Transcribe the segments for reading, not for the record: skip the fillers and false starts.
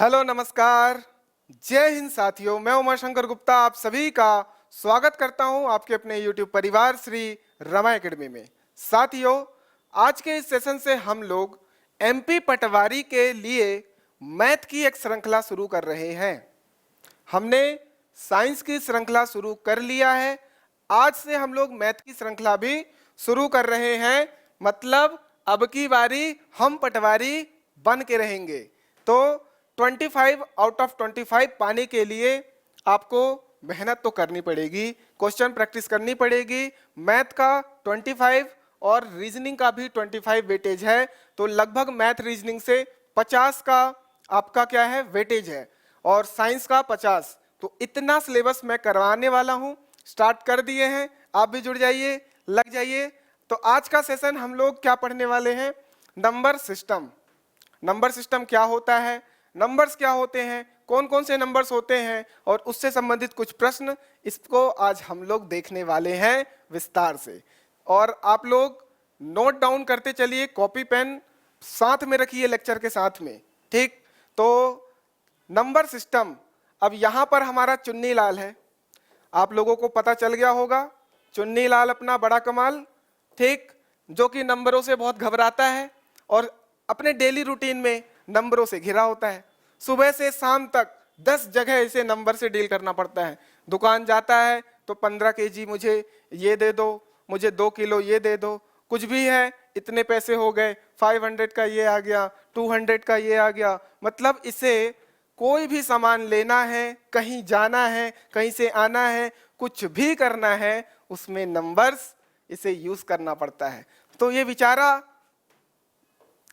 Hello, नमस्कार, जय हिंद साथियों। मैं उमाशंकर गुप्ता आप सभी का स्वागत करता हूं आपके अपने YouTube परिवार श्री रमा एकेडमी में। साथियों, आज के इस सेशन से हम लोग MP पटवारी के लिए मैथ की एक श्रृंखला शुरू कर रहे हैं। हमने साइंस की श्रृंखला शुरू कर लिया है, आज से हम लोग मैथ की श्रृंखला भी शुरू कर रहे हैं। मतलब अब की बारी हम पटवारी बन के रहेंगे। तो 25 आउट ऑफ 25 पाने के लिए आपको मेहनत तो करनी पड़ेगी, क्वेश्चन प्रैक्टिस करनी पड़ेगी। मैथ का 25 और रीजनिंग का भी 25 वेटेज है, तो लगभग मैथ रीजनिंग से 50 का आपका क्या है वेटेज है, और साइंस का 50। तो इतना सिलेबस मैं करवाने वाला हूं, स्टार्ट कर दिए हैं, आप भी जुड़ जाइए, लग जाइए। तो आज का सेशन हम लोग क्या पढ़ने वाले हैं? Number system. नंबर सिस्टम क्या होता है, नंबर्स क्या होते हैं, कौन कौन से नंबर्स होते हैं, और उससे संबंधित कुछ प्रश्न, इसको आज हम लोग देखने वाले हैं विस्तार से। और आप लोग नोट डाउन करते चलिए, कॉपी पेन साथ में रखिए लेक्चर के साथ में, ठीक? तो नंबर सिस्टम, अब यहाँ पर हमारा चुन्नी लाल है, आप लोगों को पता चल गया होगा। चुन्नी लाल अपना बड़ा कमाल, ठीक, जो कि नंबरों से बहुत घबराता है और अपने डेली रूटीन में नंबरों से घिरा होता है। सुबह से शाम तक 10 जगह इसे नंबर से डील करना पड़ता है। दुकान जाता है तो 15 केजी मुझे ये दे दो, मुझे 2 किलो ये दे दो, कुछ भी है इतने पैसे हो गए, 500 का ये आ गया, 200 का ये आ गया। मतलब इसे कोई भी सामान लेना है, कहीं जाना है, कहीं से आना है, कुछ भी करना है, उसमें नंबर्स इसे यूज करना पड़ता है। तो ये बेचारा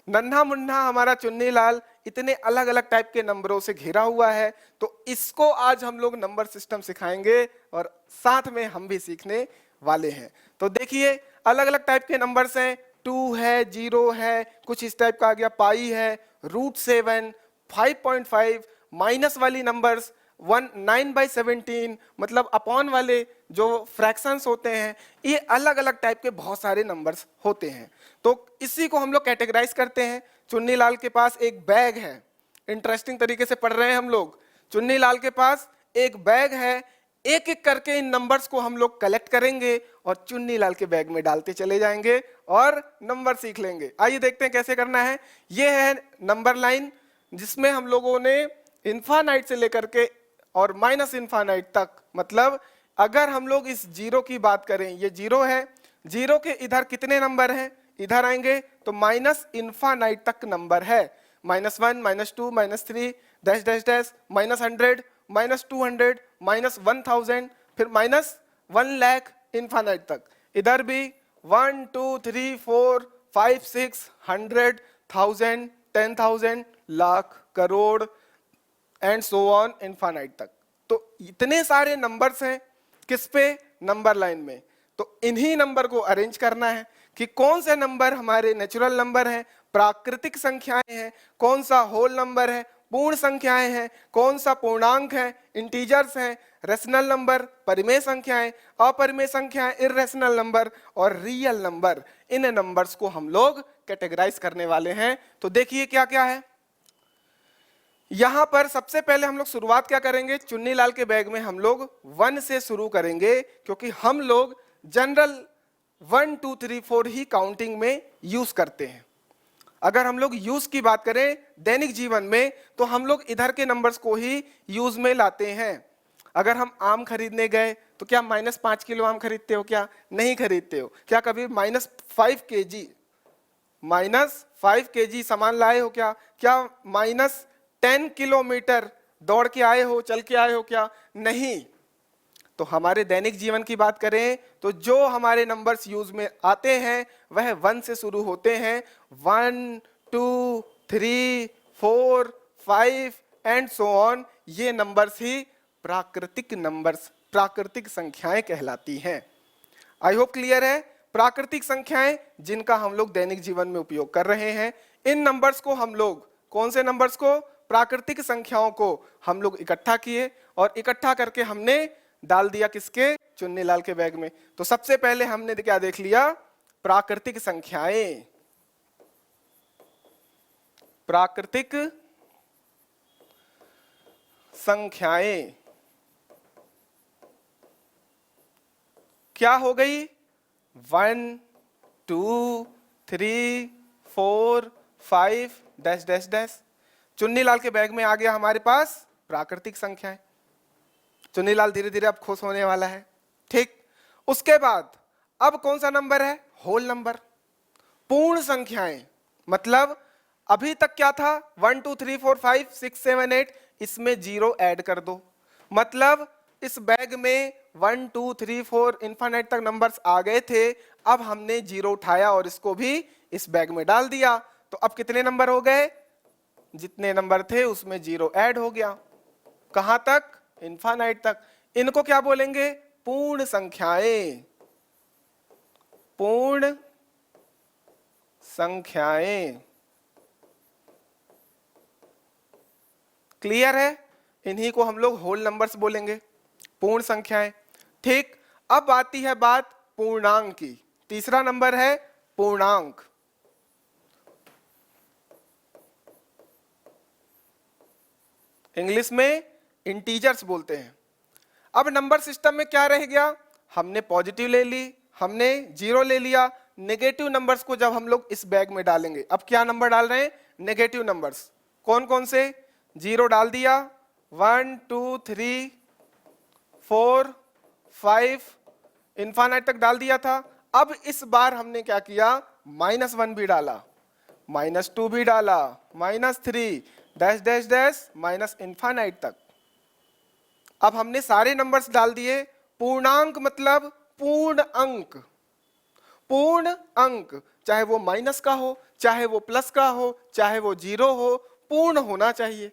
नन्हा मुन्ना हमारा चुन्नी लाल इतने अलग अलग टाइप के नंबरों से घिरा हुआ है। तो इसको आज हम लोग नंबर सिस्टम सिखाएंगे और साथ में हम भी सीखने वाले हैं। तो देखिए, अलग अलग टाइप के नंबर्स हैं, 2 है, 0 है, कुछ इस टाइप का आ गया, पाई है, √7, 5.5, माइनस वाली नंबर्स 9/17, मतलब अपॉन वाले जो फ्रैक्शंस होते हैं, ये अलग अलग टाइप के बहुत सारे नंबर्स होते हैं। तो इसी को हम लोग कैटेगराइज करते हैं। चुन्नी लाल के पास एक बैग है, इंटरेस्टिंग तरीके से पढ़ रहे हैं हम लोग। चुन्नी लाल के पास एक बैग है, एक एक करके इन नंबर्स को हम लोग कलेक्ट करेंगे और चुन्नी लाल के बैग में डालते चले जाएंगे और नंबर सीख लेंगे। आइए देखते हैं कैसे करना है। ये है नंबर लाइन, जिसमें हम लोगों ने इन्फानाइट से लेकर के और माइनस इन्फानाइट तक, मतलब अगर हम लोग इस जीरो की बात करें, ये जीरो है, जीरो के इधर कितने नंबर हैं, इधर आएंगे तो माइनस इन्फानाइट तक नंबर है। -1, -2, -3, डैश डैश डैश, -100, -200, -1000, फिर -1 लाख, इन्फानाइट तक। इधर भी 1 2 3 4 5 6 100, 1000, 10,000, lakh, crore and so on infinite तक। तो इतने सारे नंबर्स हैं किस पे? नंबर लाइन में। तो इन्हीं नंबर को अरेंज करना है कि कौन से नंबर हमारे नेचुरल नंबर हैं, प्राकृतिक संख्याएं हैं, कौन सा होल नंबर है, पूर्ण संख्याएं हैं, कौन सा पूर्णांक है, इंटीजर्स हैं, रेशनल नंबर, परिमेय संख्याएं, अपरिमेय संख्याएं, इर्रेशनल नंबर और रियल नंबर। इन नंबर्स को हम लोग कैटेगराइज करने वाले हैं। तो देखिए क्या क्या है। यहां पर सबसे पहले हम लोग शुरुआत क्या करेंगे, चुन्नी लाल के बैग में हम लोग 1 से शुरू करेंगे, क्योंकि हम लोग जनरल 1 2 3 4 ही काउंटिंग में यूज करते हैं। अगर हम लोग यूज की बात करें दैनिक जीवन में, तो हम लोग इधर के नंबर्स को ही यूज में लाते हैं। अगर हम आम खरीदने गए तो क्या -5 किलो आम खरीदते हो? क्या नहीं खरीदते हो? क्या कभी -5 kg -5 kg सामान लाए हो? क्या क्या -10 किलोमीटर दौड़ के आए हो, चल के आए हो? क्या नहीं। तो हमारे दैनिक जीवन की बात करें तो जो हमारे नंबर्स यूज में आते हैं वह 1 से शुरू होते हैं। 1 2 3 4 5 एंड सो ऑन। ये नंबर्स ही प्राकृतिक नंबर्स, प्राकृतिक संख्याएं कहलाती हैं। आई होप क्लियर है। प्राकृतिक संख्याएं जिनका हम लोग दैनिक जीवन में उपयोग कर रहे हैं, इन नंबर्स को हम लोग, कौन से नंबर्स को? प्राकृतिक संख्याओं को हम लोग इकट्ठा किए और इकट्ठा करके हमने डाल दिया किसके? चुन्नी लाल के बैग में। तो सबसे पहले हमने क्या देख लिया? प्राकृतिक संख्याएं। प्राकृतिक संख्याएं क्या हो गई? 1 2 3 4 5 डैश डैश डैश। चुन्नीलाल के बैग में आ गया हमारे पास प्राकृतिक संख्याएं। चुन्नीलाल धीरे धीरे अब खुश होने वाला है। ठीक, उसके बाद अब कौन सा नंबर है? होल नंबर, पूर्ण संख्याएं। मतलब अभी तक क्या था? 1 2 3 4 5 6 7 8, इसमें 0 ऐड कर दो। मतलब इस बैग में 1 2 3 4 इन्फिनिट तक नंबर्स आ गए थे, अब हमने 0 उठाया और इसको भी इस बैग में डाल दिया। तो अब कितने नंबर हो गए? जितने नंबर थे उसमें 0 ऐड हो गया। कहां तक? इन्फिनिट तक। इनको क्या बोलेंगे? पूर्ण संख्याएं। पूर्ण संख्याएं। क्लियर है? इन्हीं को हम लोग होल नंबर्स बोलेंगे, पूर्ण संख्याएं। ठीक, अब आती है बात पूर्णांक की। तीसरा नंबर है पूर्णांक। इंग्लिश में इंटीजर्स बोलते हैं। अब नंबर सिस्टम में क्या रह गया? हमने पॉजिटिव ले ली, हमने 0 ले लिया। नेगेटिव नंबर्स को जब हम लोग इस बैग में डालेंगे, अब क्या नंबर डाल रहे हैं? Negative numbers. कौन कौन से? 0 डाल दिया, 1 2 3 4 5 इन्फिनिट तक डाल दिया था। अब इस बार हमने क्या किया? -1 भी डाला, -2 भी डाला, -3 dash dash dash minus infinite तक। अब हमने सारे नंबर्स डाल दिए। पूर्णांक मतलब पूर्ण अंक। पूर्ण अंक, चाहे वो माइनस का हो, चाहे वो प्लस का हो, चाहे वो 0 हो, पूर्ण होना चाहिए।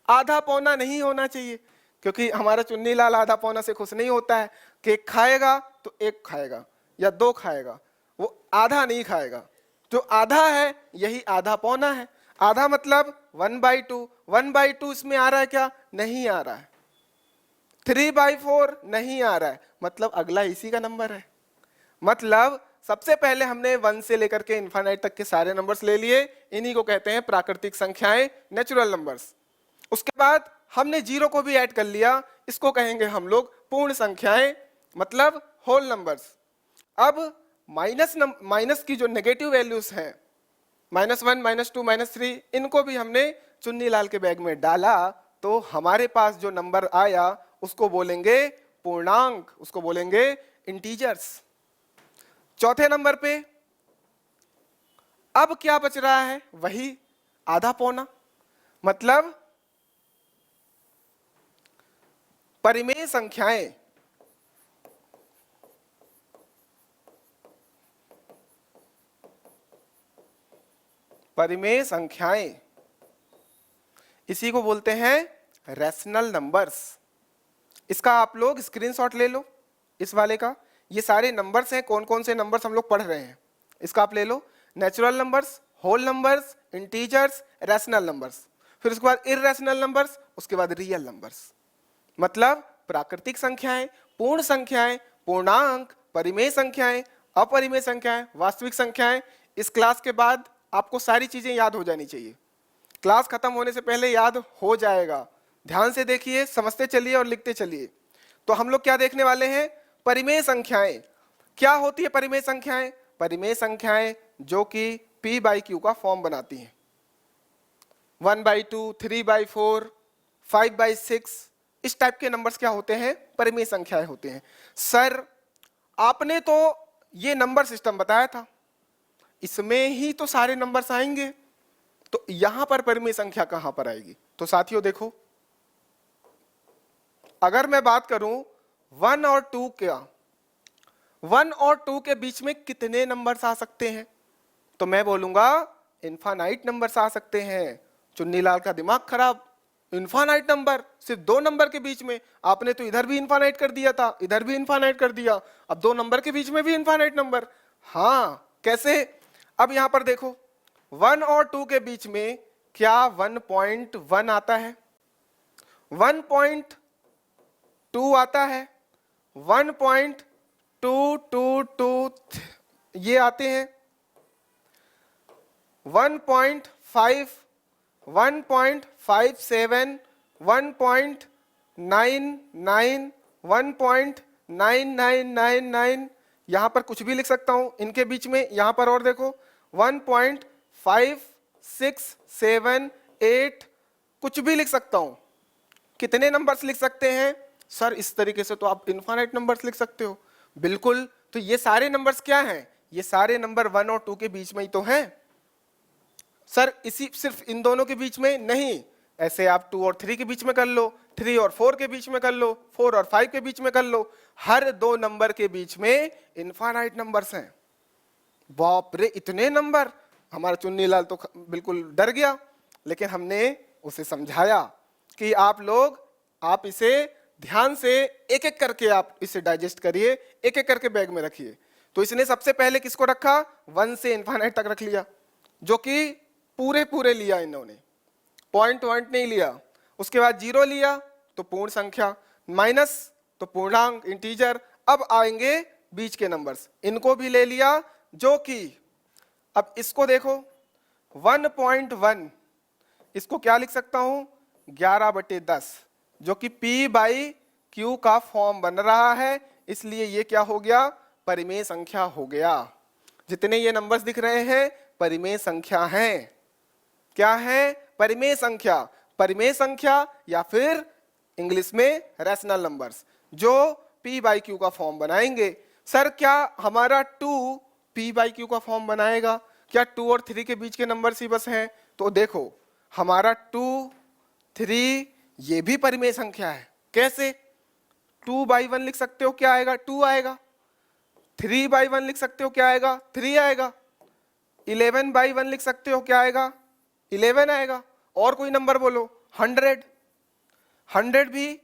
आधा पौना नहीं होना चाहिए, क्योंकि हमारा चुन्नीलाल आधा पौना से खुश नहीं होता है। केक खाएगा तो 1 खाएगा या 2 खाएगा, वो आधा नहीं खाएगा। जो आधा है यही आधा पौना है। आधा मतलब 1/2। 1/2 इसमें आ रहा है क्या? नहीं आ रहा है। 3/4 नहीं आ रहा है, मतलब अगला इसी का नंबर है। मतलब सबसे पहले हमने 1 से लेकर के इन्फिनिट तक के सारे नंबर्स ले लिए, इन्हीं को कहते हैं प्राकृतिक संख्याएं, नेचुरल नंबर्स। उसके बाद हमने 0 को भी ऐड कर लिया, इसको कहेंगे हम लोग पूर्ण संख्याएं, मतलब होल नंबर्स। अब माइनस की जो नेगेटिव वैल्यूज हैं, -1 -2 -3, इनको भी हमने चुन्नीलाल के बैग में डाला, तो हमारे पास जो नंबर आया उसको बोलेंगे पूर्णांक, उसको बोलेंगे इंटीजर्स। चौथे नंबर पे अब क्या बच रहा है? वही आधा पौना, मतलब परिमेय संख्याएं। परिमेय संख्याएं, इसी को बोलते हैं रैशनल नंबर्स। इसका आप लोग स्क्रीनशॉट ले लो, इस वाले का। ये सारे नंबर्स हैं, कौन कौन से नंबर्स हम लोग पढ़ रहे हैं, इसका आप ले लो। Natural numbers, whole numbers, integers, rational numbers, फिर उसके बाद इररैशनल नंबर्स, उसके बाद रियल नंबर्स। मतलब प्राकृतिक संख्याएं, पूर्ण संख्याएं, पूर्णांक, परिमेय संख्याएं, अपरिमेय संख्याएं, वास्तविक संख्याएं। इस क्लास के बाद आपको सारी चीजें याद हो जानी चाहिए। क्लास खत्म होने से पहले याद हो जाएगा। ध्यान से देखिए, समझते चलिए और लिखते चलिए। तो हम लोग क्या देखने वाले हैं? परिमेय संख्याएं। क्या होती है परिमेय संख्याएं? परिमेय संख्याएं जो कि p/q का फॉर्म बनाती हैं। 1/2, 3/4, 5/6, इस टाइप के नंबर्स क्या होते हैं? परिमेय संख्याएं होते हैं। सर आपने तो ये नंबर सिस्टम बताया था, इसमें ही तो सारे नंबर्स आएंगे, तो यहां पर परिमेय संख्या कहां पर आएगी? तो साथियों देखो, अगर मैं बात करूं 1 और 2 क्या, 1 और 2 के बीच में कितने नंबर्स आ सकते हैं? तो मैं बोलूंगा इनफाइनाइट नंबर्स आ सकते हैं। चुन्नीलाल का दिमाग खराब, इनफाइनाइट नंबर सिर्फ 2 नंबर के बीच में? आपने तो इधर भी इनफाइनाइट कर दिया था, इधर भी इनफाइनाइट कर दिया, अब 2 नंबर के बीच में भी इनफाइनाइट नंबर। हाँ, कैसे? अब यहां पर देखो, 1 और 2 के बीच में क्या 1.1 आता है? 1.2 आता है, 1.222 ये आते हैं, 1.5, 1.57, 1.9999, यहां पर कुछ भी लिख सकता हूं इनके बीच में, यहां पर और देखो 1.5678, कुछ भी लिख सकता हूं। कितने नंबर्स लिख सकते हैं सर? इस तरीके से तो आप इनफाइनाइट नंबर्स लिख सकते हो। बिल्कुल, तो ये सारे नंबर्स क्या हैं? ये सारे नंबर 1 और 2 के बीच में ही तो हैं। सर इसी सिर्फ इन दोनों के बीच में नहीं, ऐसे आप 2 और 3 के बीच में कर लो, 3 और 4 के बीच में कर लो, 4 और 5 के बीच में कर लो। हर 2 नंबर के बीच में इनफाइनाइट नंबर्स हैं। बाप रे, इतने नंबर! हमारा चुन्नीलाल तो बिल्कुल डर गया, लेकिन हमने उसे समझाया कि आप इसे ध्यान से एक एक करके आप इसे डाइजेस्ट करिए, एक एक करके बैग में रखिए। तो इसने सबसे पहले किसको रखा? 1 से इनफाइनाइट तक रख लिया, जो कि पूरे लिया इन्होंने, पॉइंट नहीं लिया। उसके बाद 0 लिया तो पूर्ण संख्या, माइनस तो पूर्णांक इंटीजर। अब आएंगे बीच के नंबर्स, इनको भी ले लिया, जो कि अब इसको देखो 1.1, इसको क्या लिख सकता हूं? 11/10, जो कि P/Q का फॉर्म बन रहा है, इसलिए ये क्या हो गया? परिमेय संख्या हो गया। जितने ये नंबर्स दिख रहे हैं परिमेय संख्या हैं। क्या है? परिमेय संख्या। परिमेय संख्या या फिर इंग्लिश में रैशनल नंबर्स, जो P/Q का फॉर्म बनाएंगे। सर क्या हमारा 2 P/Q का फॉर्म बनाएगा? क्या 2 और 3 के बीच के नंबर ही बस हैं? तो देखो हमारा 2, 3 ये भी परिमेय संख्या है। कैसे? 2/1 लिख सकते हो, क्या आएगा? 2 आएगा। 3/1 लिख सकते हो, क्या आएगा? 3 आएगा। 11/1 लिख सकते हो, क्या आएगा? 11 आएगा। और कोई नंबर बोलो। 100 भी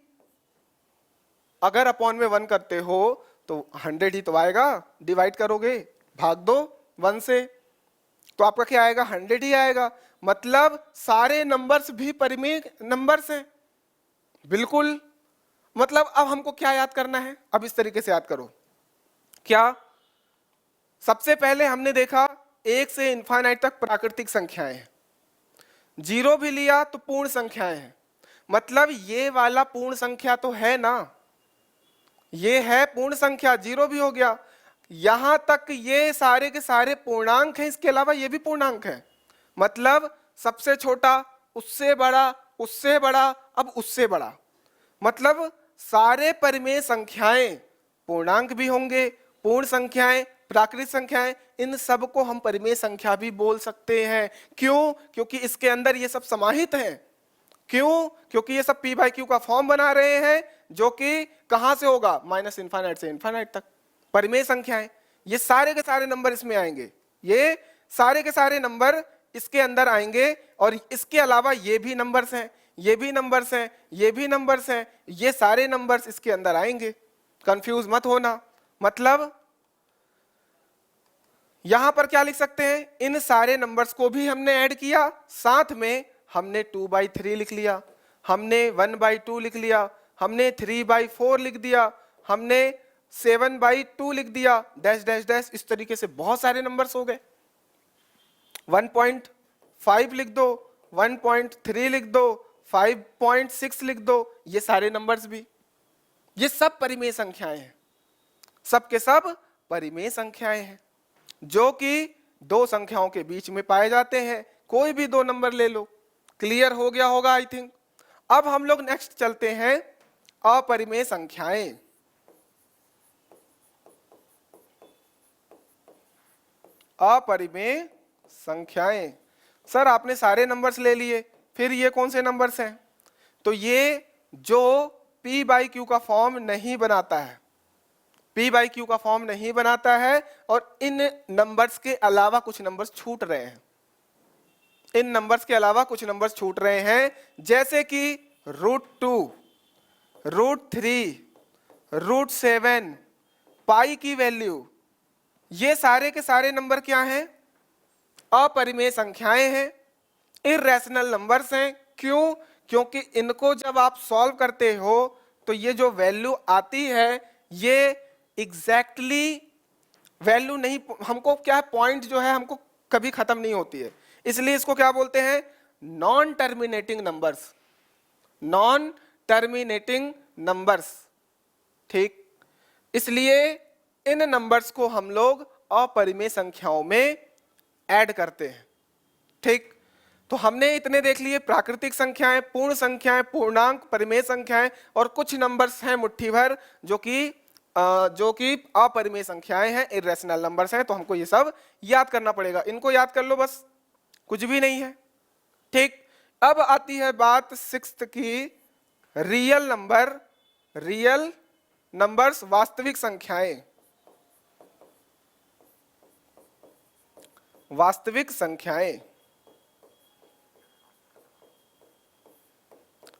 अगर अपॉन में 1 करते हो तो 100 ही तो आएगा। डिवाइड करोगे, भाग दो 1 से, तो आपका क्या आएगा? 100 ही आएगा। मतलब सारे नंबर्स भी परिमेय नंबर्स हैं। बिल्कुल। मतलब अब हमको क्या याद करना है? अब इस तरीके से याद करो। क्या? सबसे पहले हमने देखा 1 से इनफाइनाइट तक प्राकृतिक संख्याएं हैं, 0 भी लिया तो पूर्ण संख्याएं हैं। मतलब ये वाला पूर्ण संख्या तो है ना, ये है पूर्ण संख्या, 0 भी हो गया। यहां तक ये सारे के सारे पूर्णांक हैं, इसके अलावा ये भी पूर्णांक है। मतलब सबसे छोटा, उससे बड़ा, उससे बड़ा, अब उससे बड़ा। मतलब सारे परिमेय संख्याएं पूर्णांक भी होंगे, पूर्ण संख्याएं, प्राकृतिक संख्याएं, इन सब को हम परिमेय संख्या भी बोल सकते हैं। क्यों? क्योंकि इसके अंदर ये सब समाहित हैं। क्यों? क्योंकि ये सब P/Q का फॉर्म बना रहे हैं, जो कि कहां से होगा? माइनस इनफाइनाइट से इनफाइनाइट तक। परिमेय संख्याएं, ये सारे के सारे नंबर इसमें आएंगे, ये सारे के सारे नंबर इसके अंदर आएंगे। और इसके अलावा ये भी नंबर्स हैं, ये भी नंबर्स हैं, ये भी नंबर्स हैं, ये सारे नंबर्स इसके अंदर आएंगे। कंफ्यूज मत होना। मतलब यहां पर क्या लिख सकते हैं? इन सारे नंबर्स को भी हमने ऐड किया, साथ में हमने 2/3 लिख लिया, हमने 1/2 लिख लिया, हमने 3/4 लिख दिया, हमने 7/2 लिख दिया, डैश डैश डैश, इस तरीके से बहुत सारे नंबर्स हो गए। 1.5 लिख दो, 1.3 लिख दो, 5.6 लिख दो, ये सारे नंबर्स भी, ये सब परिमेय संख्याएं हैं, सब के सब परिमेय संख्याएं हैं, जो कि दो संख्याओं के बीच में पाए जाते हैं। कोई भी दो नंबर ले लो। क्लियर हो गया होगा आई थिंक। अब हम लोग नेक्स्ट चलते हैं अपरिमेय संख्याएं। अपरिमेय संख्याएं। सर आपने सारे नंबर्स ले लिए, फिर ये कौन से नंबर्स हैं? तो ये जो P/Q का फॉर्म नहीं बनाता है, P/Q का फॉर्म नहीं बनाता है, और इन नंबर्स के अलावा कुछ नंबर्स छूट रहे हैं, इन नंबर्स के अलावा कुछ नंबर्स छूट रहे हैं, जैसे कि √2, √3, √7, पाई की वैल्यू, ये सारे के सारे नंबर क्या हैं? अपरिमेय संख्याएं हैं, इर्रेशनल नंबर्स हैं। क्यों? क्योंकि इनको जब आप सॉल्व करते हो तो ये जो वैल्यू आती है ये एग्जैक्टली वैल्यू नहीं, हमको क्या पॉइंट जो है हमको कभी खत्म नहीं होती है, इसलिए इसको क्या बोलते हैं? Non terminating numbers. Non terminating numbers. ठीक, इसलिए इन नंबर्स को हम लोग अपरिमेय संख्याओं में ऐड करते हैं। ठीक, तो हमने इतने देख लिए, प्राकृतिक संख्याएं, पूर्ण संख्याएं, पूर्णांक, परिमेय संख्याएं, और कुछ नंबर्स हैं मुट्ठी भर जो कि अपरिमेय संख्याएं हैं, इर्रेशनल नंबर्स हैं। तो हमको ये सब याद करना पड़ेगा, इनको याद कर लो बस, कुछ भी नहीं है। ठीक, अब आती है बात सिक्स्थ की, रियल नंबर्स, वास्तविक संख्याएं। वास्तविक संख्याएं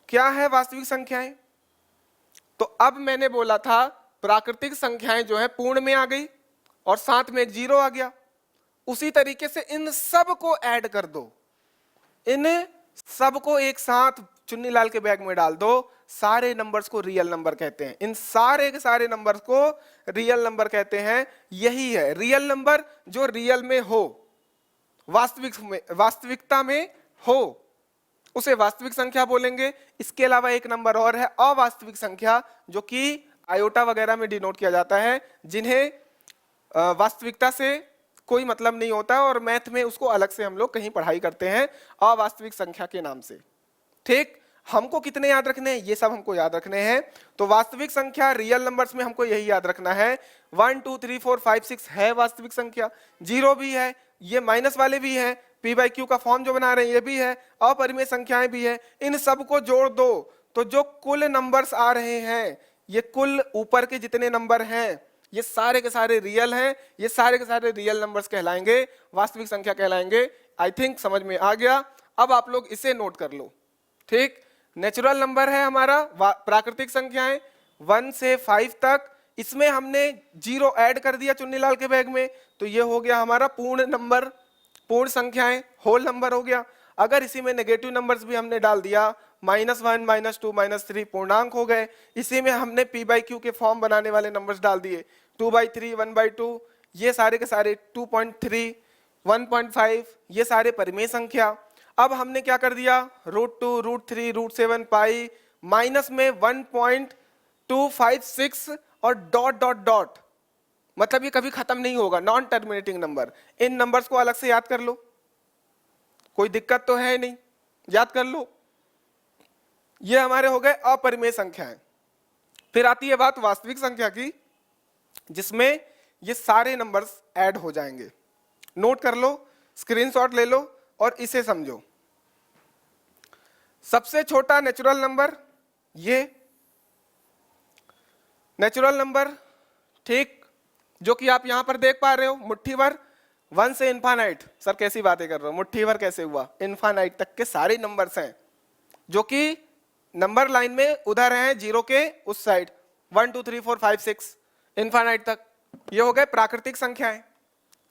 क्या है? वास्तविक संख्याएं, तो अब मैंने बोला था प्राकृतिक संख्याएं जो है पूर्ण में आ गई और साथ में एक जीरो आ गया। उसी तरीके से इन सब को ऐड कर दो, इन सब को एक साथ चुन्नीलाल के बैग में डाल दो, सारे नंबर्स को रियल नंबर कहते हैं। इन सारे के सारे नंबर्स को रियल नंबर कहते हैं। यही है रियल नंबर, जो रियल में हो, वास्तविकता में हो, उसे वास्तविक संख्या बोलेंगे। इसके अलावा एक नंबर और है अवास्तविक संख्या, जो कि आयोटा वगैरह में डिनोट किया जाता है, जिन्हें वास्तविकता से कोई मतलब नहीं होता है और मैथ में उसको अलग से हम लोग कहीं पढ़ाई करते हैं अवास्तविक संख्या के नाम से। ठीक, हमको कितने याद रखने हैं? ये सब हमको याद रखने हैं। तो वास्तविक संख्या रियल नंबर्स में हमको यही याद रखना है, 1 2 3 4 5 6 है वास्तविक संख्या, जीरो भी है, ये माइनस वाले भी हैं, पी बाई क्यू का फॉर्म जो बना रहे हैं ये भी है, अपरिमेय संख्याएं भी है। इन सब को जोड़ दो तो जो कुल नंबर्स आ रहे हैं, ये कुल ऊपर के जितने नंबर हैं, ये सारे के सारे रियल हैं, ये सारे के सारे रियल नंबर्स कहलाएंगे, वास्तविक संख्या कहलाएंगे। आई थिंक समझ में आ गया। अब आप लोग इसे नोट कर लो। ठीक, नेचुरल नंबर है हमारा प्राकृतिक संख्याएं 1 से 5 तक, इसमें हमने जीरो ऐड कर दिया चुन्नीलाल के बैग में, तो ये हो गया हमारा पूर्ण नंबर, पूर्ण संख्याएं, होल नंबर हो गया। अगर इसी में नेगेटिव नंबर्स भी हमने डाल दिया, -1 -2 -3 पूर्णांक हो गए। इसी में हमने पी बाई क्यू के फॉर्म बनाने वाले नंबर्स डाल दिए, 2/3 1/2, ये सारे के सारे 2.3 1.5, ये सारे परिमेय संख्या। अब हमने क्या कर दिया, √2 √3 √7 पाई, माइनस में 1.256 और डॉट डॉट डॉट, मतलब ये कभी खत्म नहीं होगा, नॉन टर्मिनेटिंग नंबर। इन नंबर्स को अलग से याद कर लो, कोई दिक्कत तो है नहीं, याद कर लो। ये हमारे हो गए अपरिमेय संख्याएं। फिर आती है बात वास्तविक संख्या की, जिसमें ये सारे नंबर्स ऐड हो जाएंगे। नोट कर लो, स्क्रीनशॉट ले लो और इसे समझो। सबसे छोटा नेचुरल नंबर, ये नेचुरल नंबर, ठीक, जो कि आप यहां पर देख पा रहे हो, मुट्ठी भर 1 से इनफाइनाइट। सर कैसी बातें कर रहे हो, मुट्ठी भर कैसे हुआ? इनफाइनाइट तक के सारे नंबर्स हैं, जो कि नंबर लाइन में उधर हैं, जीरो के उस साइड, 1 2 3 4 5 6 इनफाइनाइट तक। ये हो गए प्राकृतिक संख्याएं,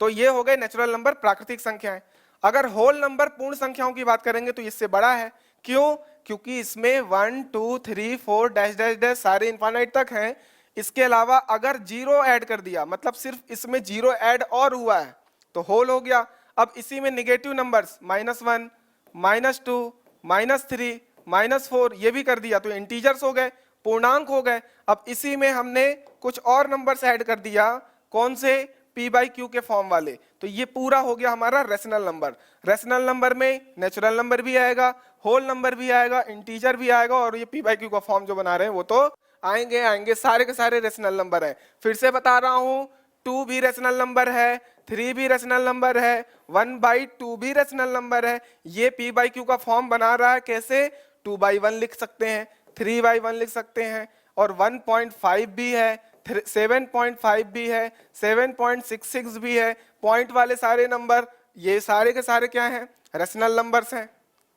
तो ये हो गए नेचुरल नंबर, प्राकृतिक संख्याएं। अगर होल नंबर पूर्ण संख्याओं की बात करेंगे तो इससे बड़ा है। क्यों? क्योंकि इसमें 1 2 3 4 डैश डैश डैश सारे इनफाइनाइट तक हैं। इसके अलावा अगर जीरो ऐड कर दिया, मतलब सिर्फ इसमें जीरो ऐड और हुआ है, तो होल हो गया। अब इसी में निगेटिव नंबर्स -1 -2 -3 -4 ये भी कर दिया, तो इंटीजर्स हो गए, पूर्णांक हो गए। अब इसी में हमने कुछ और नंबर्स ऐड कर दिया, कौन से? पी बाई क्यू के फॉर्म वाले, तो ये पूरा हो गया हमारा रेशनल नंबर। रेशनल नंबर में नेचुरल नंबर भी आएगा, होल नंबर भी आएगा, इंटीजर भी आएगा, और ये पी बाई क्यू का फॉर्म जो बना रहे हैं वो तो आएंगे, सारे के सारे रेशनल नंबर है। फिर से बता रहा हूं, 2 भी रेशनल नंबर है, 3 भी रेशनल नंबर है, 1/2 भी रेशनल नंबर है। ये पी बाई क्यू का फॉर्म बना रहा है, कैसे? 2/1 लिख सकते हैं, 3/1 लिख सकते हैं, और 1.5 भी है, 7.5 भी है, 7.66 भी है। पॉइंट वाले सारे नंबर, ये सारे के सारे क्या हैं? रेशनल नंबर्स हैं।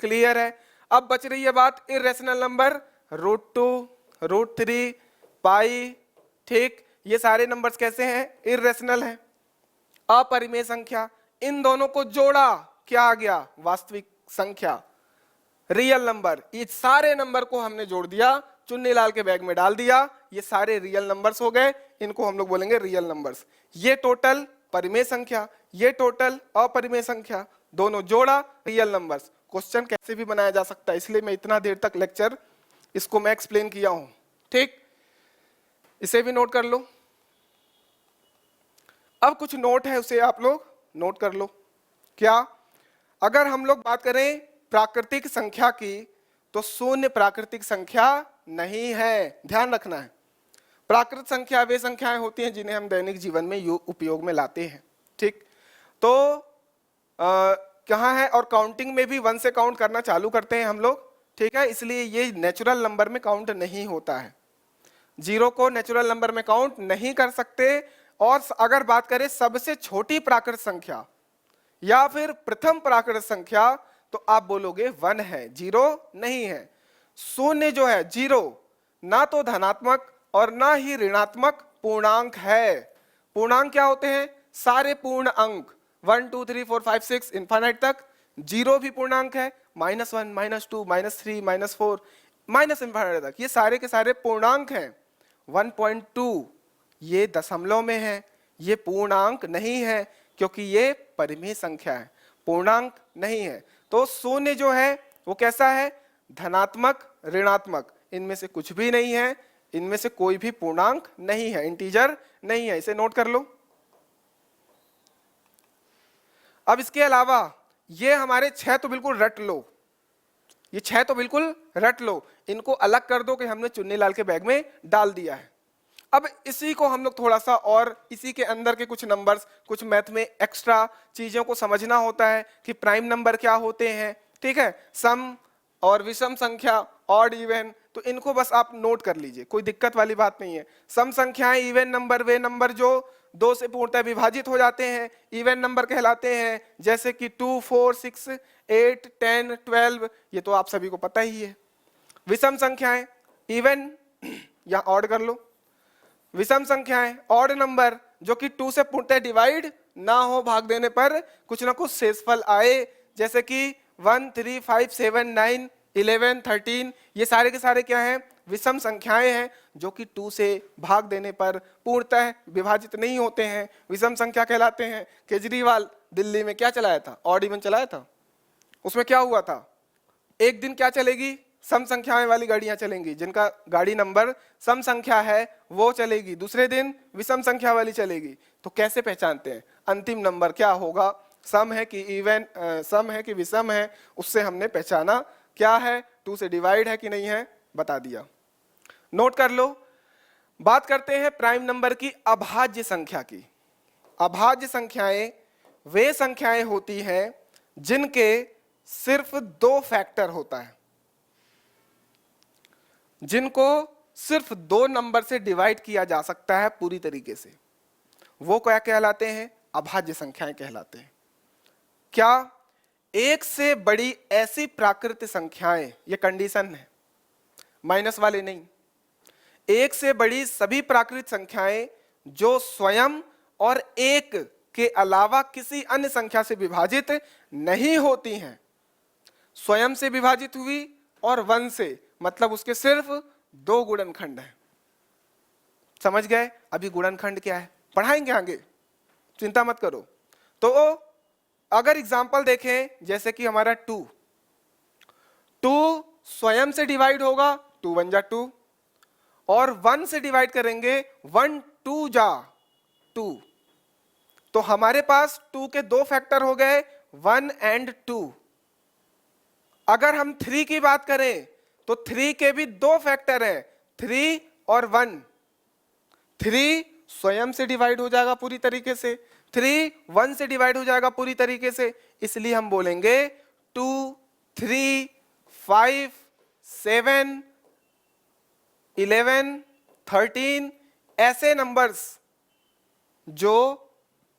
क्लियर है? अब बच रही है बात इर्रेशनल नंबर, √2 √3 पाई, ठीक, ये सारे नंबर्स कैसे हैं? इर्रेशनल हैं, अपरिमेय संख्या। इन दोनों को जोड़ा, क्या आ गया? वास्तविक संख्या, रियल नंबर। ये सारे नंबर को हमने जोड़ दिया, चुन्नीलाल के बैग में डाल दिया, ये सारे रियल नंबर्स हो गए, इनको हम लोग बोलेंगे रियल नंबर्स। ये टोटल परिमेय संख्या, ये टोटल अपरिमेय संख्या, दोनों जोड़ा रियल नंबर्स। क्वेश्चन कैसे भी बनाया जा सकता है, इसलिए मैं इतना देर तक लेक्चर इसको मैं एक्सप्लेन किया हूं, ठीक। इसे भी नोट कर लो। अब कुछ नोट है उसे आप लोग नोट कर लो। क्या? अगर हम लोग बात करें प्राकृतिक संख्या की तो शून्य प्राकृतिक संख्या नहीं है, ध्यान रखना है। प्राकृत संख्या वे संख्याएं होती हैं जिन्हें हम दैनिक जीवन में उपयोग में लाते हैं, ठीक। तो कहाँ है, और काउंटिंग में भी 1 से काउंट करना चालू करते हैं हम लोग, ठीक है। इसलिए ये नेचुरल नंबर में काउंट नहीं होता है, 0 को नेचुरल नंबर में काउंट नहीं कर सकते। और अगर बात करें सबसे छोटी प्राकृत संख्या या फिर प्रथम प्राकृत संख्या तो आप बोलोगे 1 है, 0 नहीं है। शून्य जो है 0 ना तो धनात्मक और ना ही ऋणात्मक पूर्णांक है। पूर्णांक क्या होते हैं? सारे पूर्ण अंक 1 2 3 4 5 6 इनफाइनाइट तक। 0 भी पूर्णांक है, -1 -2 -3 -4 माइनस इनफाइनाइट तक, ये सारे के सारे पूर्णांक हैं। 1.2 ये दशमलव में है, ये पूर्णांक नहीं है क्योंकि ये परिमेय संख्या है, पूर्णांक नहीं है। तो शून्य जो है वो कैसा है? धनात्मक ऋणात्मक, इनमें से कुछ भी नहीं है, इनमें से कोई भी पूर्णांक नहीं है, इंटीजर नहीं है, इसे नोट कर लो। अब इसके अलावा ये हमारे 6 तो बिल्कुल रट लो, ये 6 तो बिल्कुल रट लो, इनको अलग कर दो कि हमने चुन्नीलाल के बैग में डाल दिया है। अब इसी को हम लोग थोड़ा सा और इसी के अंदर के कुछ नंबर्स, कुछ मैथ में एक्स्ट्रा चीजों को समझना होता है कि प्राइम नंबर क्या होते हैं, ठीक है। सम और विषम संख्या, ऑड इवन, तो इनको बस आप नोट कर लीजिए, कोई दिक्कत वाली बात नहीं है। सम संख्याएं, इवन नंबर वे नंबर जो 2 से पूर्णतः विभाजित हो जाते हैं, इवन नंबर कहलाते हैं, जैसे कि 2 4 6 8 10 12, ये तो आप सभी को पता ही है। विषम संख्याएं, इवन या ऑड कर लो। विषम संख्याएं, ऑड नंबर जो कि 2 से पूर्णतः डिवाइड ना हो, भाग देने पर कुछ ना कुछ शेषफल आए, जैसे कि 1 3 5 7 9 11 13, ये सारे के सारे क्या हैं? विषम संख्याएं हैं जो कि 2 से भाग देने पर पूर्णतः विभाजित नहीं होते हैं, विषम संख्या कहलाते हैं। केजरीवाल दिल्ली में क्या चलाया था? ऑड इवन चलाया था। उसमें क्या हुआ था? एक दिन क्या चलेगी? सम संख्याएं वाली गाड़ियां चलेंगी, जिनका गाड़ी नंबर सम संख्या है वो चलेगी, दूसरे दिन विषम संख्या वाली चलेगी। तो कैसे पहचानते हैं अंतिम नंबर क्या होगा, सम है कि इवन, सम है कि विषम है, उससे हमने पहचाना क्या है, 2 से डिवाइड है कि नहीं है, बता दिया। नोट कर लो। बात करते हैं प्राइम नंबर की अभाज्य संख्या की। अभाज्य संख्याएं वे संख्याएं होती हैं जिनके सिर्फ 2 फैक्टर होता है, जिनको सिर्फ 2 नंबर से डिवाइड किया जा सकता है पूरी तरीके से, वो क्या कहलाते हैं? अभाज्य संख्याएं कहलाते हैं। क्या? एक से बड़ी ऐसी प्राकृत संख्याएं, ये कंडीशन है, माइनस वाले नहीं, एक से बड़ी सभी प्राकृत संख्याएं जो स्वयं और एक के अलावा किसी अन्य संख्या से विभाजित नहीं होती हैं, स्वयं से विभाजित हुई और 1 से, मतलब उसके सिर्फ 2 गुणनखंड हैं। समझ गए? अभी गुणनखंड क्या है पढ़ाएंगे आगे, चिंता मत करो। तो अगर एग्जांपल देखें, जैसे कि हमारा 2 स्वयं से डिवाइड होगा, 2 1 जा 2, और 1 से डिवाइड करेंगे, 1 2 जा 2, तो हमारे पास 2 के 2 फैक्टर हो गए, 1 और 2। अगर हम 3 की बात करें तो 3 के भी 2 फैक्टर हैं, 3 और 1। 3 स्वयं से डिवाइड हो जाएगा पूरी तरीके से, 3 1 से डिवाइड हो जाएगा पूरी तरीके से, इसलिए हम बोलेंगे 2 3 5 7 11 13 ऐसे नंबर्स जो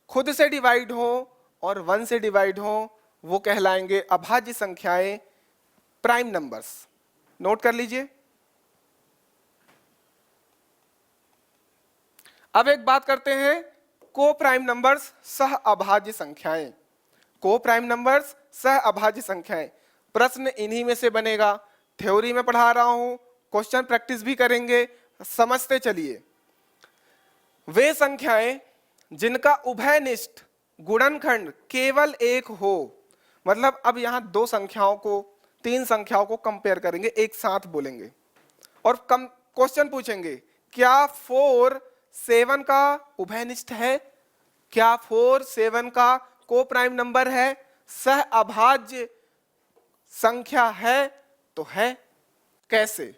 खुद से डिवाइड हो और 1 से डिवाइड हो वो कहलाएंगे अभाज्य संख्याएं, प्राइम नंबर्स। नोट कर लीजिए। अब एक बात करते हैं को प्राइम नंबर्स, सह अभाज्य संख्याएं। को प्राइम नंबर्स, सह अभाज्य संख्याएं, प्रश्न इन्हीं में से बनेगा। थ्योरी में पढ़ा रहा हूं, क्वेश्चन प्रैक्टिस भी करेंगे, समझते चलिए। वे संख्याएं जिनका उभयनिष्ठ गुणनखंड केवल 1 हो, मतलब अब यहां 2 संख्याओं को, 3 संख्याओं को कंपेयर करेंगे, एक साथ बोलेंगे। और कम क्वेश्चन पूछेंगे, क्या 4 7 का उभयनिष्ठ है? क्या 4 7 का को प्राइम नंबर है? सह अभाज्य संख्या है? तो है। कैसे?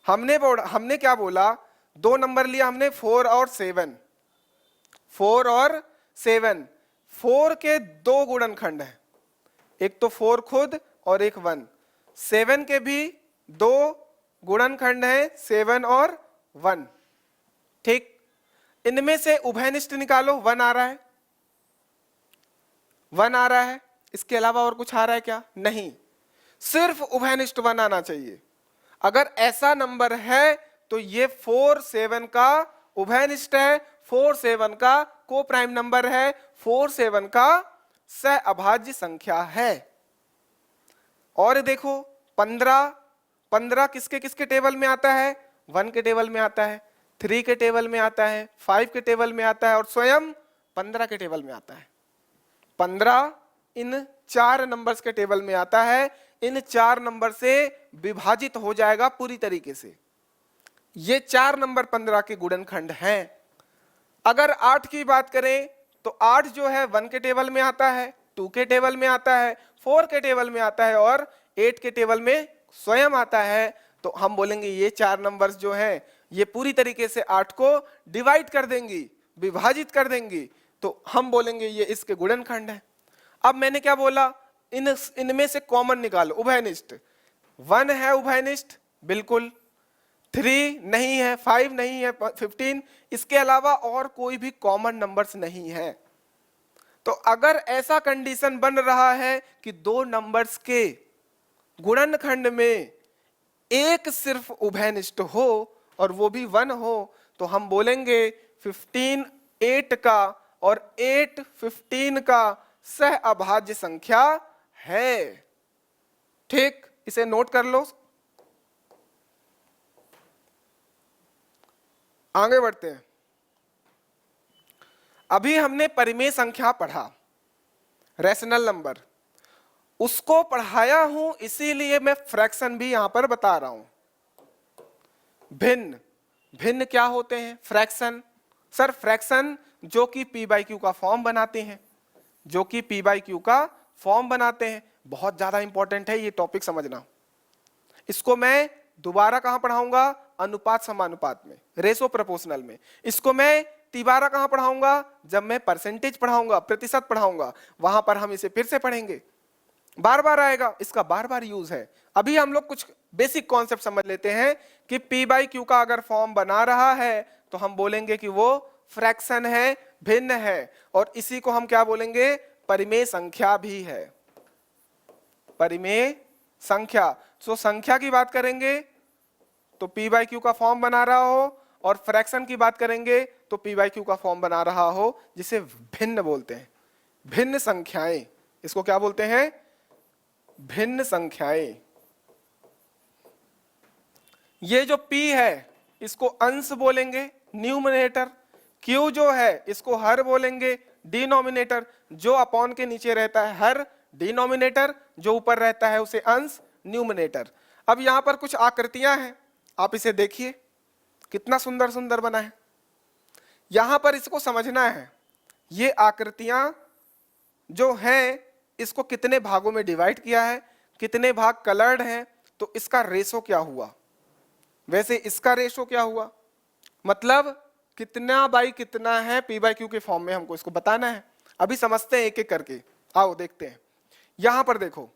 हमने क्या बोला, दो नंबर लिया हमने 4 और 7। 4 और 7, 4 के दो गुणनखंड हैं, एक तो 4 खुद और एक 1। 7 के भी दो गुणनखंड हैं, 7 और 1। ठीक, इनमें से उभयनिष्ठ निकालो। 1 आ रहा है, 1 आ रहा है, इसके अलावा और कुछ आ रहा है क्या? नहीं, सिर्फ उभयनिष्ठ 1 आना चाहिए। अगर ऐसा नंबर है तो ये 4 7 का उभयनिष्ठ है, 4 7 का को प्राइम नंबर है, 4 7 का सह अभाज्य संख्या है। और देखो 15 किसके किसके टेबल में आता है? 1 के टेबल में आता है, 3 के टेबल में आता है, 5 के टेबल में आता है और स्वयं 15 के टेबल में आता है। 15 इन 4 नंबर्स के टेबल में आता है। इन 4 नंबर से विभाजित हो जाएगा पूरी तरीके से। ये 4 नंबर 15 के गुणनखंड हैं। अगर 8 की बात करें तो 8 जो है 1 के टेबल में आता है, 2 के टेबल में आता है, 4 के टेबल में आता है और 8 के टेबल में स्वयं आता है। तो हम बोलेंगे ये 4 नंबर्स जो हैं ये पूरी तरीके से 8 को डिवाइड कर देंगी, विभाजित कर देंगी। तो हम बोलेंगे ये इसके गुणनखंड है। अब मैंने क्या बोला, इनमें से कॉमन निकालो, उभयनिष्ठ। 1 है उभयनिष्ठ, बिल्कुल। 3 नहीं है, 5 नहीं है, 15, इसके अलावा और कोई भी कॉमन नंबर्स नहीं है। तो अगर ऐसा कंडीशन बन रहा है कि दो नंबर्स के गुणनखंड में एक सिर्फ उभयनिष्ठ हो और वो भी 1 हो, तो हम बोलेंगे 15 8 का और 8 15 का सह अभाज्य संख्या है। ठीक, इसे नोट कर लो। आगे बढ़ते हैं। अभी हमने परिमेय संख्या पढ़ा, रैशनल नंबर, उसको पढ़ाया हूं इसीलिए मैं फ्रैक्शन भी यहां पर बता रहा हूं। भिन्न, भिन्न क्या होते हैं? फ्रैक्शन। सर फ्रैक्शन जो कि p/q का फॉर्म बनाते हैं, जो कि p/q का फॉर्म बनाते हैं। बहुत ज्यादा इंपॉर्टेंट है ये टॉपिक समझना। इसको मैं दोबारा कहां पढ़ाऊंगा? अनुपात समानुपात में, रेशो प्रोपोर्शनल में। इसको मैं तिबारा कहां पढ़ाऊंगा? जब मैं परसेंटेज पढ़ाऊंगा, प्रतिशत पढ़ाऊंगा, वहां पर हम इसे फिर से पढ़ेंगे, बार बार आएगा, इसका बार बार यूज है। अभी हम लोग कुछ बेसिक कॉन्सेप्ट समझ लेते हैं कि p/q का अगर फॉर्म बना रहा है तो हम बोलेंगे कि वो फ्रैक्शन है, भिन्न है, और इसी को हम क्या बोलेंगे? परिमेय संख्या भी है, परिमेय संख्या। तो संख्या की बात करेंगे तो p/q का फॉर्म बना रहा हो, और फ्रैक्शन की बात करेंगे तो p/q का फॉर्म बना रहा हो, जिसे भिन्न बोलते हैं, भिन्न संख्याएं। इसको क्या बोलते हैं? भिन्न संख्याएं। ये जो p है इसको अंश बोलेंगे, न्यूमरेटर। q जो है इसको हर बोलेंगे, डिनोमिनेटर। जो अपॉन के नीचे रहता है हर, डिनोमिनेटर। जो ऊपर रहता है उसे अंश, न्यूमरेटर। अब यहां पर कुछ आकृतियां हैं, आप इसे देखिए कितना सुंदर सुंदर बना है। यहां पर इसको समझना है, ये आकृतियां जो हैं इसको कितने भागों में डिवाइड किया है, कितने भाग कलर्ड हैं, तो इसका रेशो क्या हुआ, वैसे इसका रेशो क्या हुआ, मतलब कितना बाई कितना है p/q के फॉर्म में, हमको इसको बताना है। अभी समझते हैं एक एक करके, आओ देखते हैं। यहां पर देखो,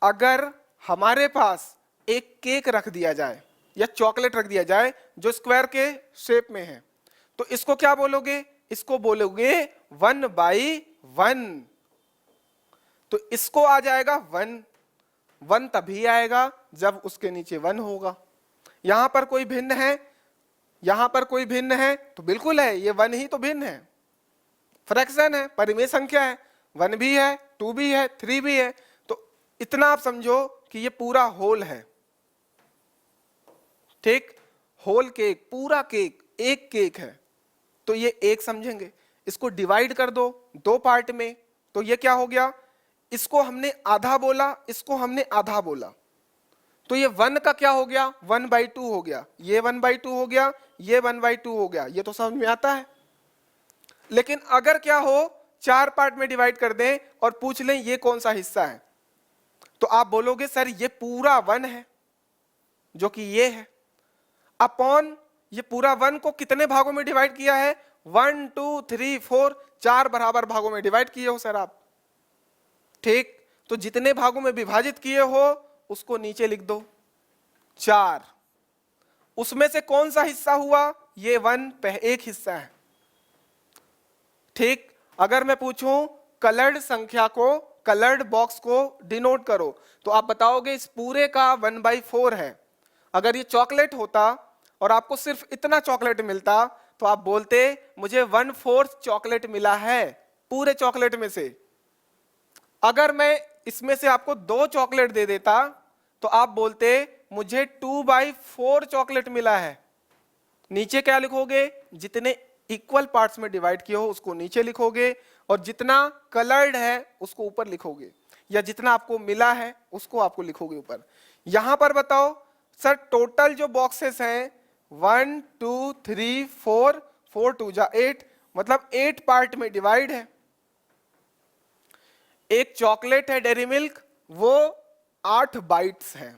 अगर हमारे पास एक केक रख दिया जाए या चॉकलेट रख दिया जाए जो स्क्वायर के शेप में है, तो इसको क्या बोलोगे? इसको बोलोगे 1/1। तो इसको आ जाएगा 1। 1 तभी आएगा जब उसके नीचे 1 होगा। यहां पर कोई भिन्न है, यहां पर कोई भिन्न है, तो बिल्कुल है, ये 1 ही तो भिन्न है, फ्रैक्शन है, परिमेय संख्या है। 1 भी है, 2 भी है, 3 भी है। तो इतना आप समझो कि ये पूरा होल है। ठीक, होल केक, पूरा केक, एक केक है, तो ये एक समझेंगे। इसको डिवाइड कर दो 2 पार्ट में, तो ये क्या हो गया? इसको हमने आधा बोला, इसको हमने आधा बोला, तो ये 1 का क्या हो गया, 1/2 हो गया, ये 1/2 हो गया, ये 1/2 हो गया, ये तो समझ में आता है। लेकिन अगर क्या हो, 4 पार्ट में डिवाइड कर दें और पूछ लें ये कौन सा हिस्सा है, तो आप बोलोगे सर ये पूरा 1 है, जो कि ये है, अपॉन ये पूरा 1 को कितने भागों में डिवाइड किया है, 1 2 3 4, 4 बराबर भागों में डिवाइड किए हो सर आप। ठीक, तो जितने भागों में विभाजित किए हो उसको नीचे लिख दो 4। उसमें से कौन सा हिस्सा हुआ, ये 1 एक हिस्सा है। ठीक, अगर मैं पूछूं कलर्ड संख्या को, कलर्ड बॉक्स को डिनोट करो, तो आप बताओगे इस पूरे का 1/4 है। अगर ये चॉकलेट होता और आपको सिर्फ इतना चॉकलेट मिलता तो आप बोलते मुझे 1/4 चॉकलेट मिला है पूरे चॉकलेट में से। अगर मैं इसमें से आपको 2 चॉकलेट दे देता तो आप बोलते मुझे 2/4 चॉकलेट मिला है। नीचे क्या लिखोगे, जितने इक्वल पार्ट्स में डिवाइड किए हो उसको नीचे लिखोगे, और जितना कलर्ड है उसको ऊपर लिखोगे, या जितना आपको मिला है उसको आपको लिखोगे ऊपर। यहां पर बताओ सर टोटल जो बॉक्सेस हैं 1 2 3 4, 4 2 जा 8, मतलब 8 पार्ट में डिवाइड है। एक चॉकलेट है डेयरी मिल्क, वो 8 बाइट्स है,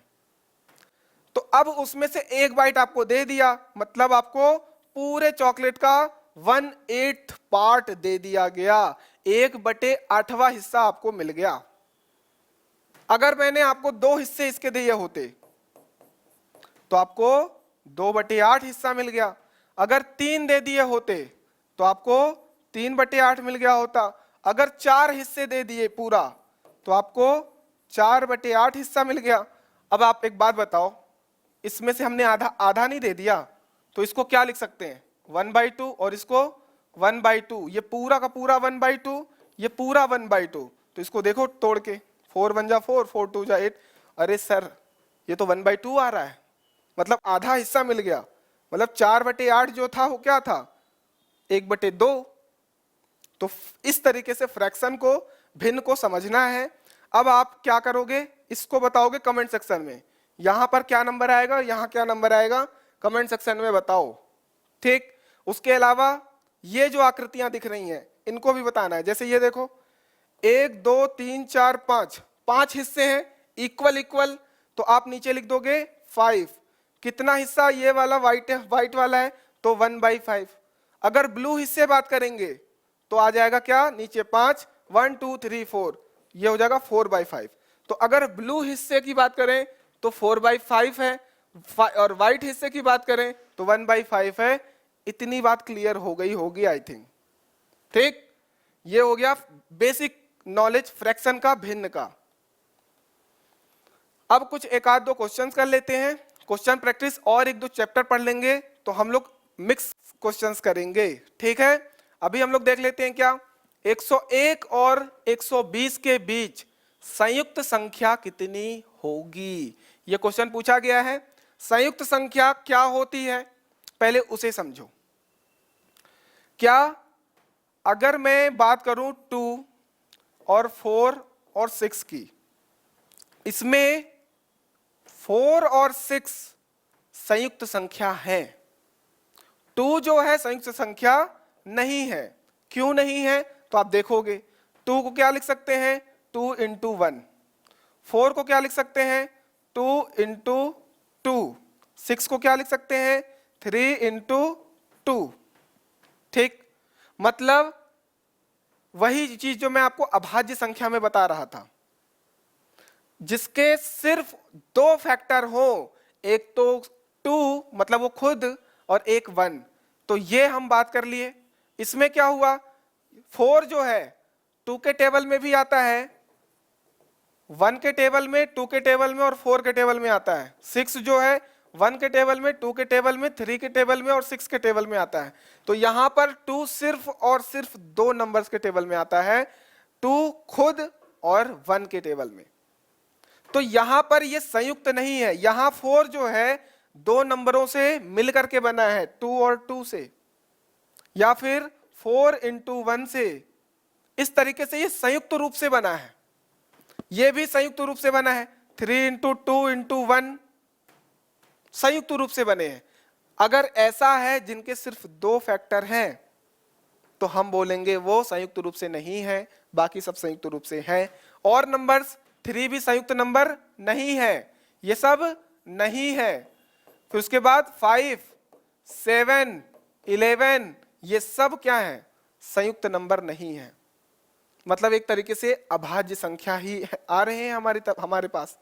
तो अब उसमें से 1 बाइट आपको दे दिया, मतलब आपको पूरे चॉकलेट का 1/8 पार्ट दे दिया गया, 1/8वां हिस्सा आपको मिल गया। अगर मैंने आपको 2 हिस्से इसके दिए होते तो आपको 2/8 हिस्सा मिल गया। अगर 3 दे दिए होते तो आपको 3/8 मिल गया होता। अगर 4 हिस्से दे दिए पूरा तो आपको 4/8 हिस्सा मिल गया। अब आप एक बात बताओ, इसमें से हमने आधा आधा नहीं दे दिया, तो इसको क्या लिख सकते हैं 1/2, और इसको 1/2, ये पूरा का पूरा 1/2, ये पूरा 1/2। तो इसको देखो तोड़ के, 4 1 जा 4, 4 2 जा 8। अरे सर ये तो 1/2 आ रहा है, मतलब आधा हिस्सा मिल गया, मतलब 4/8 जो था वो क्या था 1/2। तो इस तरीके से फ्रैक्शन को, भिन्न को समझना है। अब आप क्या करोगे, इसको बताओगे कमेंट सेक्शन में, यहां पर क्या नंबर आएगा, यहां क्या नंबर आएगा, कमेंट सेक्शन में बताओ। ठीक, उसके अलावा ये जो आकृतियां दिख रही हैं इनको भी बताना है। जैसे ये देखो 1 2 3 4 5, 5 हिस्से हैं इक्वल इक्वल, तो आप नीचे लिख दोगे 5। कितना हिस्सा ये वाला व्हाइट वाला है, तो 1/5। अगर ब्लू हिस्से बात करेंगे तो आ जाएगा क्या, नीचे 5, 1 2 3 4, ये हो जाएगा 4/5। तो अगर ब्लू हिस्से की बात करें तो 4/5 है, और व्हाइट हिस्से की बात करें तो 1/5 है। इतनी बात क्लियर हो गई होगी आई थिंक। ठीक, ये हो गया बेसिक नॉलेज फ्रैक्शन का, भिन्न का। अब कुछ एक आध दो क्वेश्चंस कर लेते हैं, क्वेश्चन प्रैक्टिस, और 1 2 चैप्टर पढ़ लेंगे तो हम लोग मिक्स क्वेश्चंस करेंगे। ठीक है, अभी हम लोग देख लेते हैं क्या, 101 और 120 के बीच संयुक्त संख्या कितनी होगी, ये क्वेश्चन पूछा गया है। संयुक्त संख्या क्या होती है पहले उसे समझो। क्या अगर मैं बात करूं 2 और 4 और 6 की, इसमें 4 और 6 संयुक्त संख्या है, 2 जो है संयुक्त संख्या नहीं है। क्यों नहीं है, तो आप देखोगे 2 को क्या लिख सकते हैं 2 × 1, 4 को क्या लिख सकते हैं 2 × 2, 6 को क्या लिख सकते हैं 3 × 2। ठीक, मतलब वही चीज जो मैं आपको अभाज्य संख्या में बता रहा था, जिसके सिर्फ 2 फैक्टर हो, एक तो 2 मतलब वो खुद, और एक 1, तो ये हम बात कर लिए। इसमें क्या हुआ, 4 जो है 2 के टेबल में भी आता है, 1 के टेबल में, 2 के टेबल में और 4 के टेबल में आता है। 6 जो है 1 के टेबल में, 2 के टेबल में, 3 के टेबल में और 6 के टेबल में आता है। तो यहां पर 2 सिर्फ और सिर्फ 2 नंबर्स के टेबल में आता है, 2 खुद और 1 के टेबल में। तो यहां पर ये संयुक्त नहीं है, यहां 4 जो है 2 नंबरों से मिलकर के बना है, 2 और 2 से, या फिर 4 × 1 से। इस तरीके से ये संयुक्त रूप से बना है, ये भी संयुक्त रूप से बना है, 3 इंटू 2 इंटू 1 संयुक्त रूप से बने हैं। अगर ऐसा है जिनके सिर्फ 2 फैक्टर हैं तो हम बोलेंगे वो संयुक्त रूप से नहीं है, बाकी सब संयुक्त रूप से हैं। और नंबर्स 3 भी संयुक्त नंबर नहीं है, ये सब नहीं है। फिर उसके बाद 5, 7, 11 ये सब क्या है? संयुक्त नंबर नहीं है। मतलब एक तरीके से अभाज्य संख्या ही आ रहे हैं हमारे पास।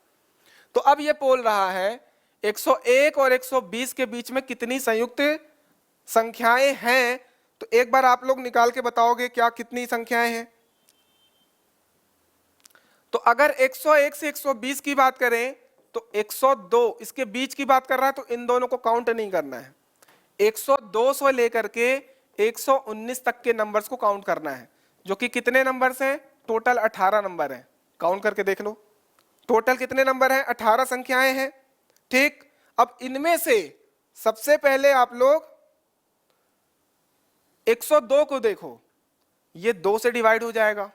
तो अब ये बोल रहा है 101 और 120 के बीच में कितनी संयुक्त संख्याएं हैं? तो एक बार आप लोग निकाल के बताओगे क्या कितनी संख्याएं हैं? तो अगर 101 से 120 की बात करें तो 102 इसके बीच की बात कर रहा है, तो इन दोनों को काउंट नहीं करना है। 102 से लेकर के 119 तक के नंबर्स को काउंट करना है, जो कि कितने नंबर्स हैं? टोटल 18 नंबर हैं। काउंट करके देख लो, टोटल कितने नंबर हैं? 18 संख्याएं हैं। ठीक, अब इनमें से सबसे पहले आप लोग 102 को देखो, ये 2 से डिवाइड हो जाएगा,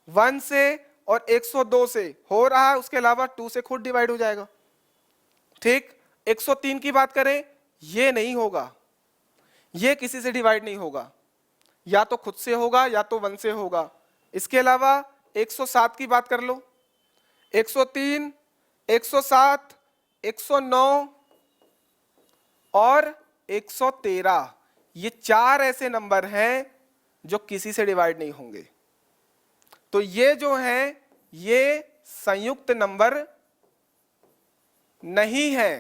1 से और 102 से हो रहा है, उसके अलावा 2 से खुद डिवाइड हो जाएगा। ठीक, 103 की बात करें, ये नहीं होगा, ये किसी से डिवाइड नहीं होगा, या तो खुद से होगा या तो 1 से होगा। इसके अलावा 107 की बात कर लो, 103, 107, 109 और 113 ये 4 ऐसे नंबर हैं जो किसी से डिवाइड नहीं होंगे। तो ये जो हैं ये संयुक्त नंबर नहीं है।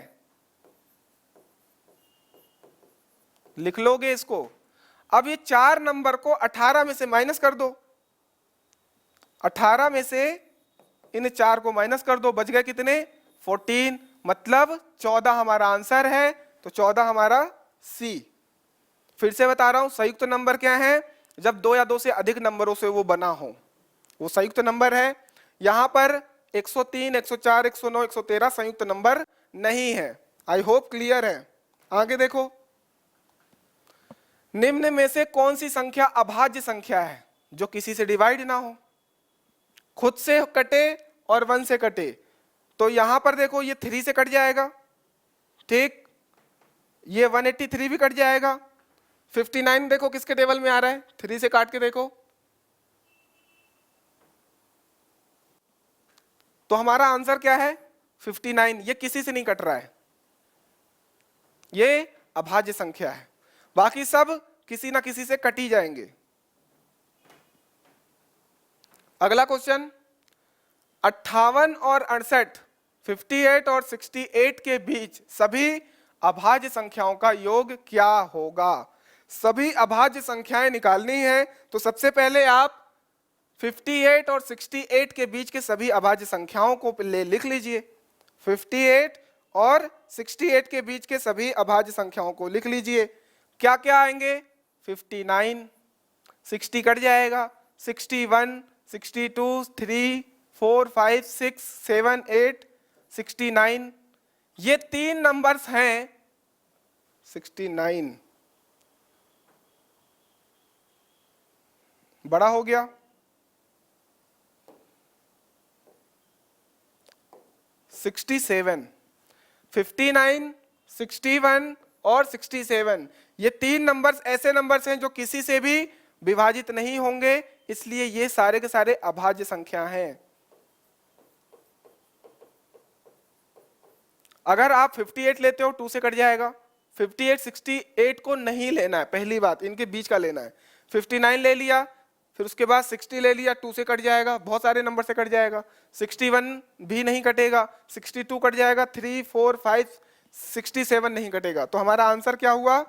लिख लोगे इसको। अब ये 4 नंबर को 18 में से माइनस कर दो, 18 में से इन 4 को माइनस कर दो, बच गए कितने? 14। मतलब 14 हमारा आंसर है, तो 14 हमारा सी। फिर से बता रहा हूं, संयुक्त नंबर क्या है? जब 2 या 2 से अधिक नंबरों से वो बना हो, वो संयुक्त नंबर है। यहां पर 103, 104, 109, 113 संयुक्त नंबर नहीं है। आई होप क्लियर है। आगे देखो, निम्न में से कौन सी संख्या अभाज्य संख्या है जो किसी से डिवाइड ना हो? खुद से कटे और 1 से कटे। तो यहां पर देखो, ये 3 से कट जाएगा। ठीक, ये 183 भी कट जाएगा। 59 देखो किसके टेबल में आ रहा है, 3 से काट के देखो। तो हमारा आंसर क्या है? 59। ये किसी से नहीं कट रहा है, ये अभाज्य संख्या है। बाकी सब किसी ना किसी से कट ही जाएंगे। अगला क्वेश्चन, 58 और 68, 58 और 68 के बीच सभी अभाज्य संख्याओं का योग क्या होगा? सभी अभाज्य संख्याएं निकालनी है, तो सबसे पहले आप 58 और 68 के बीच के सभी अभाज्य संख्याओं को लिख लीजिए। 58 और 68 के बीच के सभी अभाज्य संख्याओं को लिख लीजिए। क्या क्या आएंगे? 59, 60 कट जाएगा, 61, 62, 3, 4, 5, 6, 7, 8, 69। ये 3 नंबर्स हैं। 69 बड़ा हो गया। 67, 59, 61 और 67 ये 3 नंबर्स ऐसे नंबर्स हैं जो किसी से भी विभाजित नहीं होंगे, इसलिए ये सारे के सारे अभाज्य संख्या हैं। अगर आप 58 लेते हो 2 से कट जाएगा। 58, 68 को नहीं लेना है, पहली बात इनके बीच का लेना है। 59 ले लिया, फिर उसके बाद 60 ले लिया, 2 से कट जाएगा, बहुत सारे नंबर से कट जाएगा। 61 भी नहीं कटेगा, 62 कट जाएगा, 3, 4, 5, 67 नहीं कटेगा। तो हमारा आंसर क्या हुआ?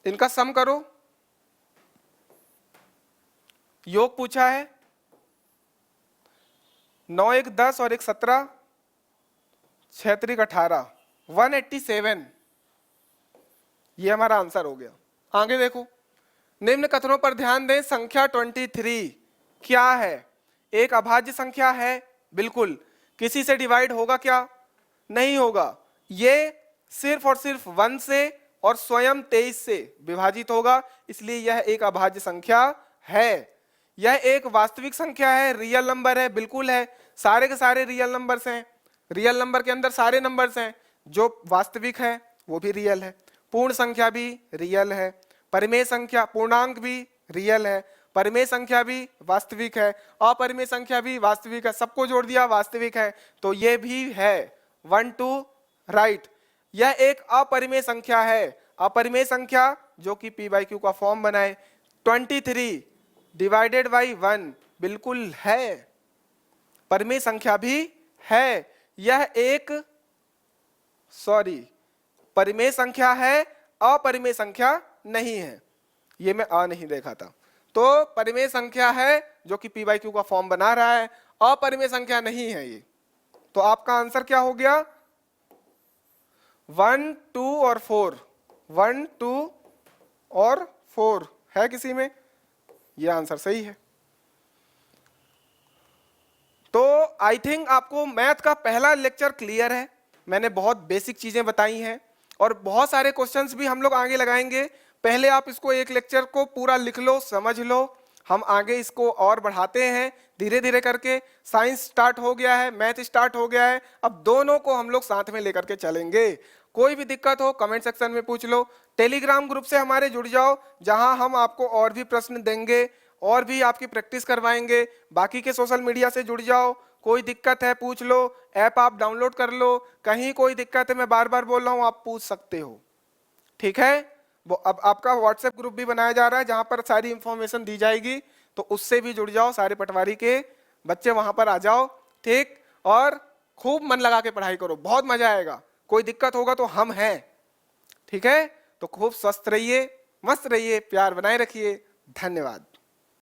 इनका सम करो, योग पूछा है। 9 1 10 और 1 17, 6 3 18, 187 ये हमारा आंसर हो गया। आगे देखो, निम्न कथनों पर ध्यान दें। संख्या 23 क्या है? एक अभाज्य संख्या है, बिल्कुल। किसी से डिवाइड होगा क्या? नहीं होगा। ये सिर्फ और सिर्फ 1 से और स्वयं 23 से विभाजित होगा, इसलिए यह एक अभाज्य संख्या है। यह एक वास्तविक संख्या है, रियल नंबर है, बिल्कुल है, सारे के सारे रियल नंबर्स हैं। रियल नंबर के अंदर सारे नंबर्स हैं, जो वास्तविक है वो भी रियल है। पूर्ण संख्या भी रियल है, परिमेय संख्या पूर्णांक भी रियल है, परिमेय संख्या भी वास्तविक है, अपरिमेय संख्या भी वास्तविक है, सबको जोड़ दिया वास्तविक है, तो ये भी है 1 2 राइट। यह एक अपरिमेय संख्या है, अपरिमेय संख्या जो कि p बाई क्यू का फॉर्म बनाए। 23 डिवाइडेड बाई 1 बिल्कुल है, परिमेय संख्या भी है। यह एक परिमेय संख्या है, अपरिमेय संख्या नहीं है, ये मैं नहीं देखा था। तो परिमेय संख्या है जो कि p बाई क्यू का फॉर्म बना रहा है, अपरिमेय संख्या नहीं है ये। तो आपका आंसर क्या हो गया? 1 2 और 4, 1 2 और 4 है किसी में? ये आंसर सही है। तो आई थिंक आपको मैथ का पहला लेक्चर क्लियर है। मैंने बहुत बेसिक चीजें बताई हैं और बहुत सारे क्वेश्चंस भी हम लोग आगे लगाएंगे। पहले आप इसको एक लेक्चर को पूरा लिख लो, समझ लो, हम आगे इसको और बढ़ाते हैं धीरे धीरे करके। साइंस स्टार्ट हो गया है, मैथ स्टार्ट हो गया है, अब दोनों को हम लोग साथ में लेकर के चलेंगे। कोई भी दिक्कत हो कमेंट सेक्शन में पूछ लो। टेलीग्राम ग्रुप से हमारे जुड़ जाओ, जहां हम आपको और भी प्रश्न देंगे और भी आपकी प्रैक्टिस करवाएंगे। बाकी के सोशल मीडिया से जुड़ जाओ, कोई दिक्कत है पूछ लो, ऐप आप डाउनलोड कर लो, कहीं कोई दिक्कत है मैं बार बार बोल रहा हूं आप पूछ सकते हो, ठीक है। अब आपका व्हाट्सएप ग्रुप भी बनाया जा रहा है जहां पर सारी इंफॉर्मेशन दी जाएगी, तो उससे भी जुड़ जाओ, सारे पटवारी के बच्चे वहां पर आ जाओ, ठीक। और खूब मन लगा के पढ़ाई करो, बहुत मजा आएगा। कोई दिक्कत होगा तो हम हैं, ठीक है। तो खूब स्वस्थ रहिए, मस्त रहिए, प्यार बनाए रखिए। धन्यवाद।